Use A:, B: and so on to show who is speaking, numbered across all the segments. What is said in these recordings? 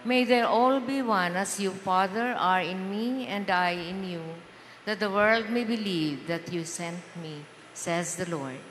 A: May they all be one as you, Father, are in me and I in you, that the world may believe that you sent me, says the Lord.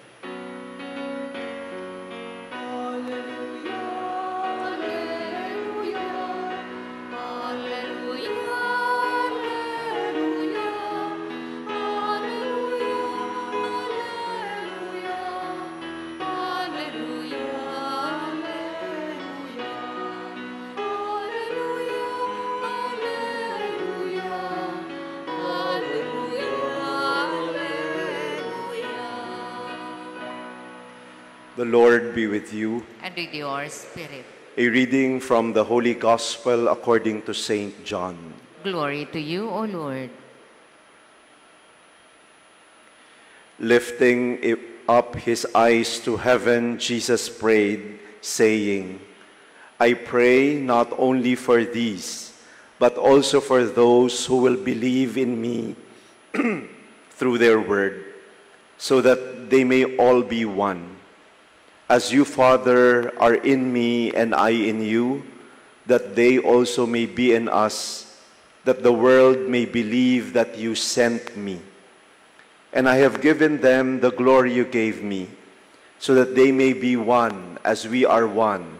B: The Lord be with you.
A: And with your spirit.
B: A reading from the Holy Gospel according to Saint John.
A: Glory to you, O Lord.
B: Lifting up his eyes to heaven, Jesus prayed, saying, I pray not only for these, but also for those who will believe in me through their word, so that they may all be one. As you, Father, are in me and I in you, that they also may be in us, that the world may believe that you sent me. And I have given them the glory you gave me, so that they may be one as we are one.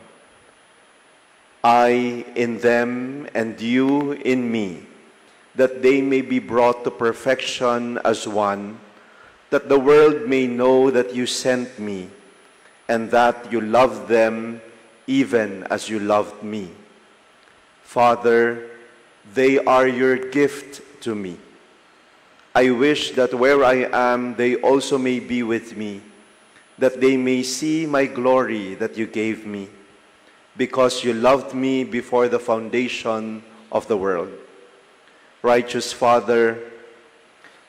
B: I in them and you in me, that they may be brought to perfection as one, that the world may know that you sent me, and that you loved them even as you loved me. Father, they are your gift to me. I wish that where I am, they also may be with me, that they may see my glory that you gave me, because you loved me before the foundation of the world. Righteous Father,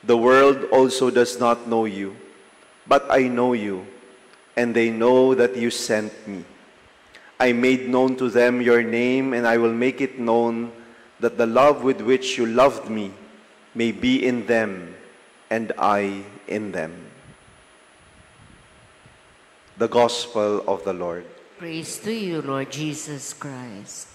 B: the world also does not know you, but I know you, and they know that you sent me. I made known to them your name, and I will make it known that the love with which you loved me may be in them, and I in them. The Gospel of the Lord.
A: Praise to you, Lord Jesus Christ.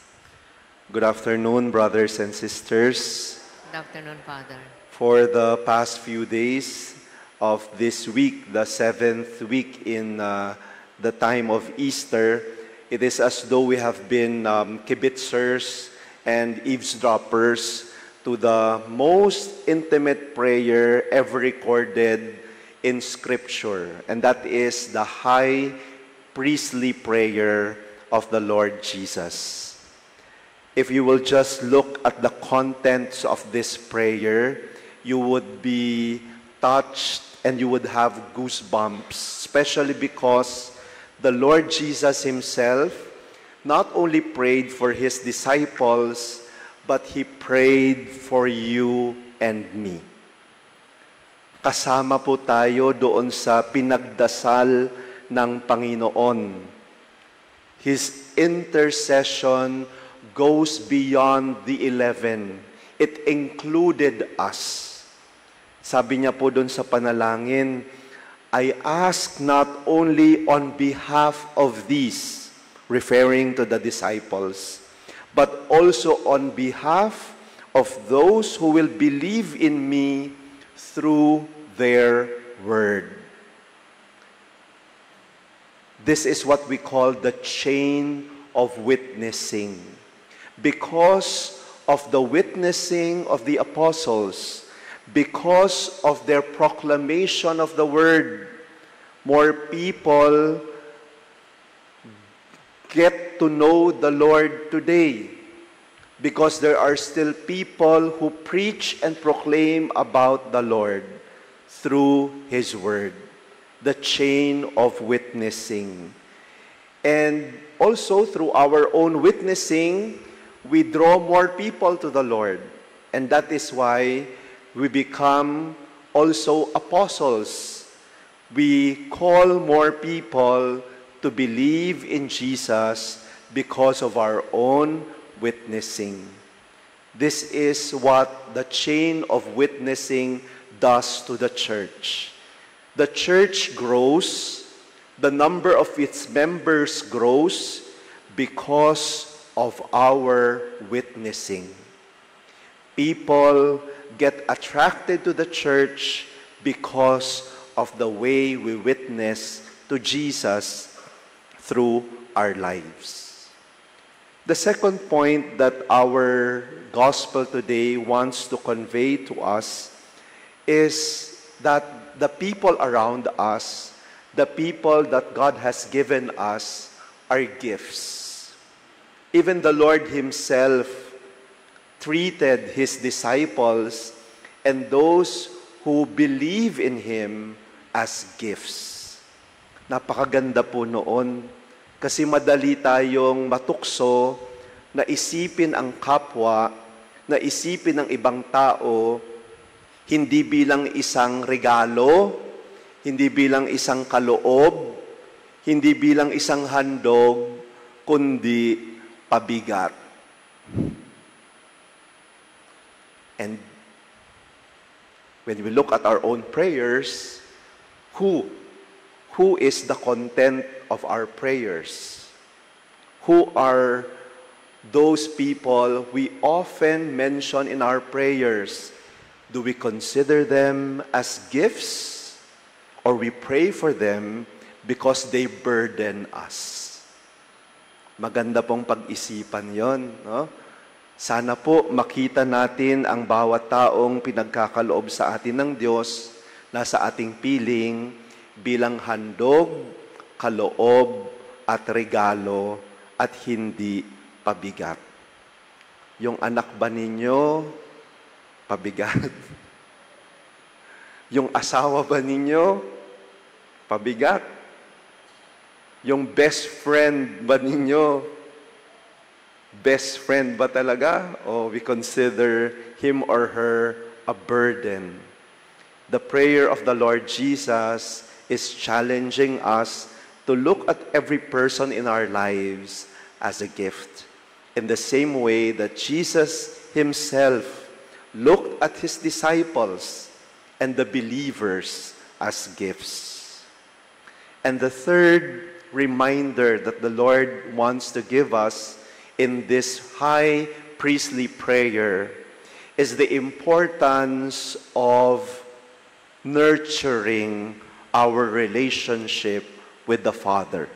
B: Good afternoon, brothers and sisters.
A: Good afternoon, Father.
B: For the past few days of this week, the 7th week in the time of Easter, it is as though we have been kibitzers and eavesdroppers to the most intimate prayer ever recorded in Scripture, and that is the high priestly prayer of the Lord Jesus. If you will just look at the contents of this prayer, you would be touched and you would have goosebumps, especially because the Lord Jesus himself not only prayed for his disciples, but he prayed for you and me. Kasama po tayo doon sa pinagdasal ng Panginoon. His intercession goes beyond the 11. It included us. Sabi niya po doon sa panalangin, I ask not only on behalf of these, referring to the disciples, but also on behalf of those who will believe in me through their word. This is what we call the chain of witnessing. Because of the witnessing of the apostles, because of their proclamation of the word, more people get to know the Lord today. Because there are still people who preach and proclaim about the Lord through his word. The chain of witnessing. And also through our own witnessing, we draw more people to the Lord. And that is why we become also apostles. We call more people to believe in Jesus because of our own witnessing. This is what the chain of witnessing does to the church. The church grows, the number of its members grows because of our witnessing. People get attracted to the church because of the way we witness to Jesus through our lives. The second point that our gospel today wants to convey to us is that the people around us, the people that God has given us, are gifts. Even the Lord Himself treated His disciples and those who believe in Him as gifts. Napakaganda po noon kasi madali tayong matukso na isipin ang kapwa, na isipin ang ibang tao, hindi bilang isang regalo, hindi bilang isang kaloob, hindi bilang isang handog, kundi pabigat. And when we look at our own prayers, who is the content of our prayers? Who are those people we often mention in our prayers? Do we consider them as gifts, or we pray for them because they burden us? Maganda pong pag-isipan yon, no? Sana po makita natin ang bawat taong pinagkakaloob sa atin ng Diyos, nasa ating piling, bilang handog, kaloob, at regalo, at hindi pabigat. Yung anak ba ninyo, pabigat? Yung asawa ba ninyo, pabigat? Yung best friend ba ninyo, best friend ba talaga? O we consider him or her a burden? The prayer of the Lord Jesus is challenging us to look at every person in our lives as a gift. In the same way that Jesus Himself looked at His disciples and the believers as gifts. And the third reminder that the Lord wants to give us in this high priestly prayer is the importance of nurturing our relationship with the Father.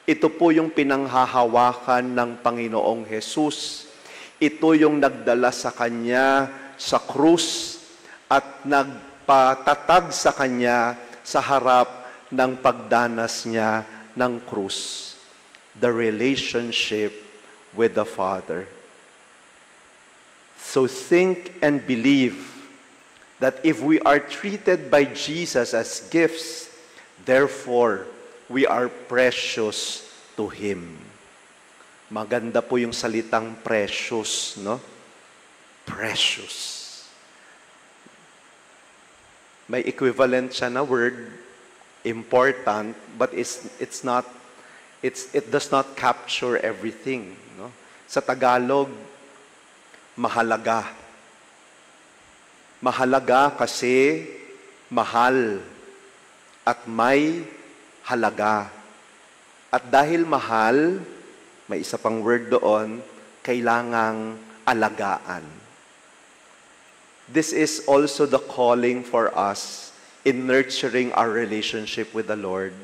B: Ito po yung pinanghahawakan ng Panginoong Jesus. Ito yung nagdala sa Kanya sa krus at nagpatatag sa Kanya sa harap ng pagdanas niya ng krus. The relationship with the Father. So think and believe that if we are treated by Jesus as gifts, therefore, we are precious to Him. Maganda po yung salitang precious, no? Precious. May equivalent siya na word, important, but it does not capture everything, no? Sa Tagalog, mahalaga. Mahalaga kasi mahal at may halaga. At dahil mahal, may isa pang word doon, kailangang alagaan. This is also the calling for us in nurturing our relationship with the Lord.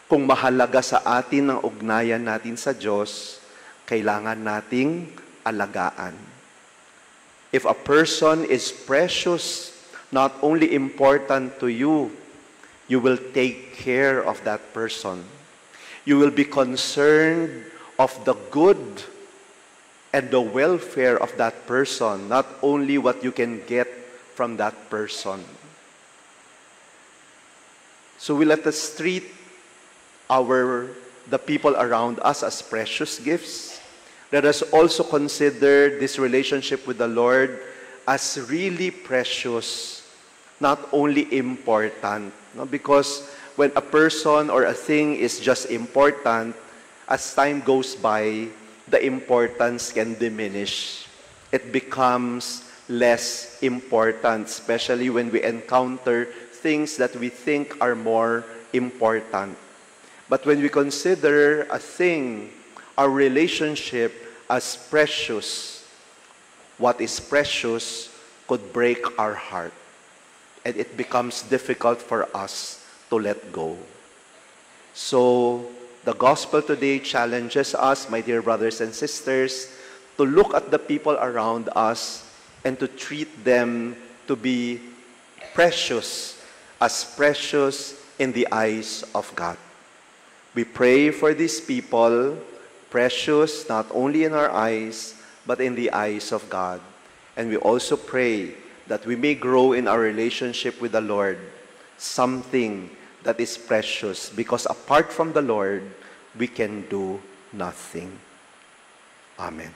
B: Kung mahalaga sa atin ang ugnayan natin sa Diyos, kailangan nating alagaan. If a person is precious, not only important to you, you will take care of that person. You will be concerned of the good and the welfare of that person, not only what you can get from that person. So we let us treat the people around us as precious gifts. Let us also consider this relationship with the Lord as really precious, not only important. No? Because when a person or a thing is just important, as time goes by, the importance can diminish. It becomes less important, especially when we encounter things that we think are more important. But when we consider a thing, our relationship as precious. What is precious could break our heart, and it becomes difficult for us to let go. So, the gospel today challenges us, my dear brothers and sisters, to look at the people around us and to treat them to be precious, as precious in the eyes of God. We pray for these people, precious not only in our eyes, but in the eyes of God. And we also pray that we may grow in our relationship with the Lord, something that is precious, because apart from the Lord, we can do nothing. Amen.